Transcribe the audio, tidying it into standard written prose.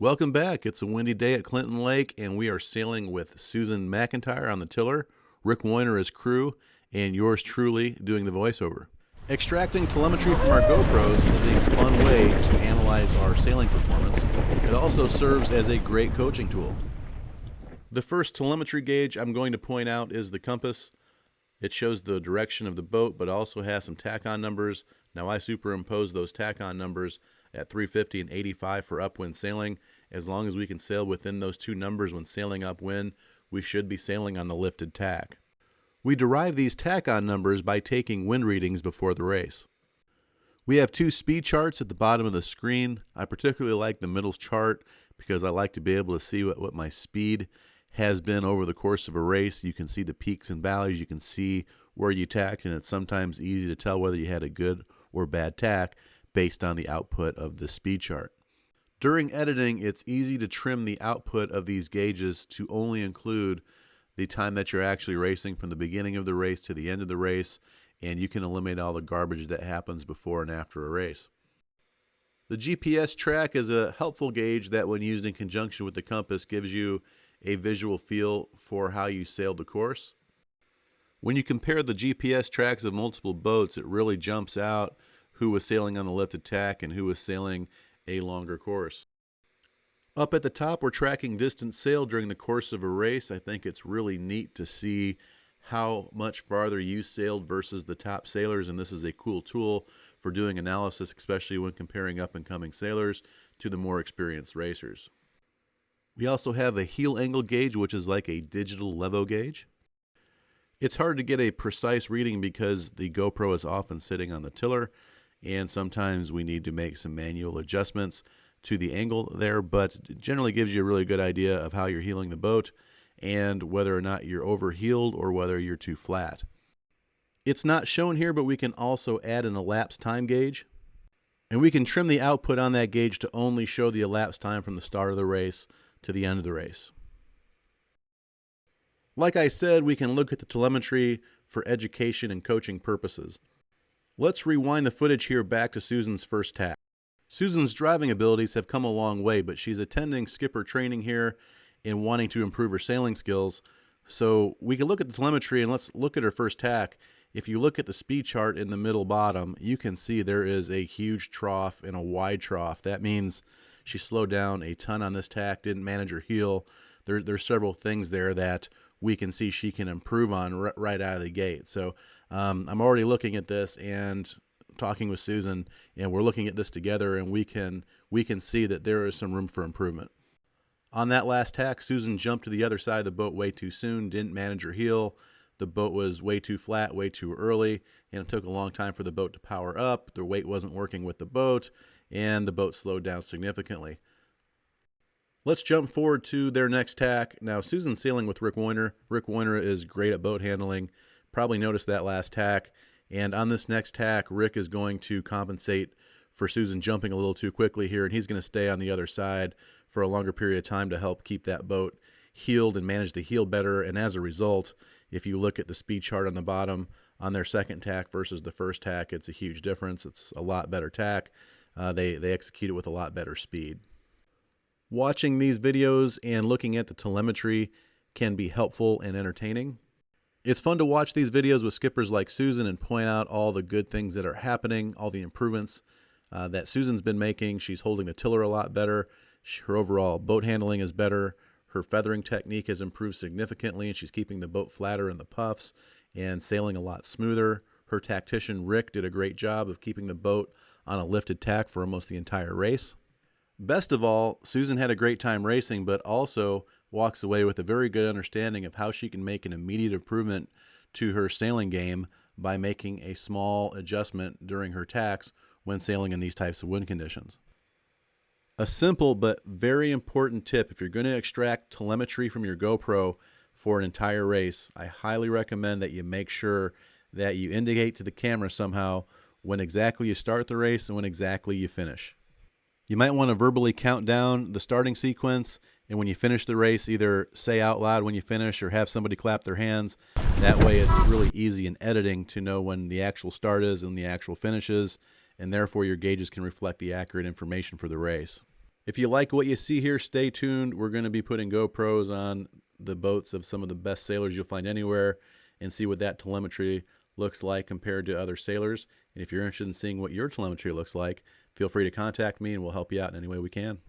Welcome back. It's a windy day at Clinton Lake, and we are sailing with Susan McIntyre on the tiller, Rick Weiner as crew, and yours truly doing the voiceover. Extracting telemetry from our GoPros is a fun way to analyze our sailing performance. It also serves as a great coaching tool. The first telemetry gauge I'm going to point out is the compass. It shows the direction of the boat, but also has some tack-on numbers. Now I superimpose those tack-on numbers at 350 and 85 for upwind sailing. As long as we can sail within those two numbers when sailing upwind, we should be sailing on the lifted tack. We derive these tack-on numbers by taking wind readings before the race. We have two speed charts at the bottom of the screen. I particularly like the middle chart because I like to be able to see what my speed has been over the course of a race. You can see the peaks and valleys. You can see where you tacked, and it's sometimes easy to tell whether you had a good or bad tack based on the output of the speed chart. During editing, it's easy to trim the output of these gauges to only include the time that you're actually racing from the beginning of the race to the end of the race, and you can eliminate all the garbage that happens before and after a race. The GPS track is a helpful gauge that, when used in conjunction with the compass, gives you a visual feel for how you sailed the course. When you compare the GPS tracks of multiple boats, it really jumps out who was sailing on the lifted tack and who was sailing a longer course. Up at the top, we're tracking distance sailed during the course of a race. I think it's really neat to see how much farther you sailed versus the top sailors, and this is a cool tool for doing analysis, especially when comparing up-and-coming sailors to the more experienced racers. We also have a heel angle gauge, which is like a digital levo gauge. It's hard to get a precise reading because the GoPro is often sitting on the tiller, and sometimes we need to make some manual adjustments to the angle there, but it generally gives you a really good idea of how you're heeling the boat and whether or not you're overheeled or whether you're too flat. It's not shown here, but we can also add an elapsed time gauge, and we can trim the output on that gauge to only show the elapsed time from the start of the race to the end of the race. Like I said, we can look at the telemetry for education and coaching purposes. Let's rewind the footage here back to Susan's first tack. Susan's driving abilities have come a long way, but she's attending skipper training here and wanting to improve her sailing skills. So we can look at the telemetry and let's look at her first tack. If you look at the speed chart in the middle bottom, you can see there is a huge trough and a wide trough. That means she slowed down a ton on this tack, didn't manage her heel. There's several things there that we can see she can improve on right out of the gate. So I'm already looking at this and talking with Susan, and we're looking at this together, and we can see that there is some room for improvement. On that last tack, Susan jumped to the other side of the boat way too soon, didn't manage her heel. The boat was way too flat, way too early, and it took a long time for the boat to power up. The weight wasn't working with the boat, and the boat slowed down significantly. Let's jump forward to their next tack. Now, Susan's sailing with Rick Weiner. Rick Weiner is great at boat handling. Probably noticed that last tack. And on this next tack, Rick is going to compensate for Susan jumping a little too quickly here, and he's going to stay on the other side for a longer period of time to help keep that boat heeled and manage the heel better. And as a result, if you look at the speed chart on the bottom on their second tack versus the first tack, it's a huge difference. It's a lot better tack. They execute it with a lot better speed. Watching these videos and looking at the telemetry can be helpful and entertaining. It's fun to watch these videos with skippers like Susan and point out all the good things that are happening, all the improvements that Susan's been making. She's holding the tiller a lot better. Her overall boat handling is better. Her feathering technique has improved significantly, and she's keeping the boat flatter in the puffs and sailing a lot smoother. Her tactician, Rick, did a great job of keeping the boat on a lifted tack for almost the entire race. Best of all, Susan had a great time racing, but also walks away with a very good understanding of how she can make an immediate improvement to her sailing game by making a small adjustment during her tacks when sailing in these types of wind conditions. A simple but very important tip: if you're going to extract telemetry from your GoPro for an entire race, I highly recommend that you make sure that you indicate to the camera somehow when exactly you start the race and when exactly you finish. You might want to verbally count down the starting sequence, and when you finish the race, either say out loud when you finish or have somebody clap their hands. That way it's really easy in editing to know when the actual start is and the actual finish is, and therefore your gauges can reflect the accurate information for the race. If you like what you see here, stay tuned. We're going to be putting GoPros on the boats of some of the best sailors you'll find anywhere and see what that telemetry looks like compared to other sailors. And if you're interested in seeing what your telemetry looks like, feel free to contact me and we'll help you out in any way we can.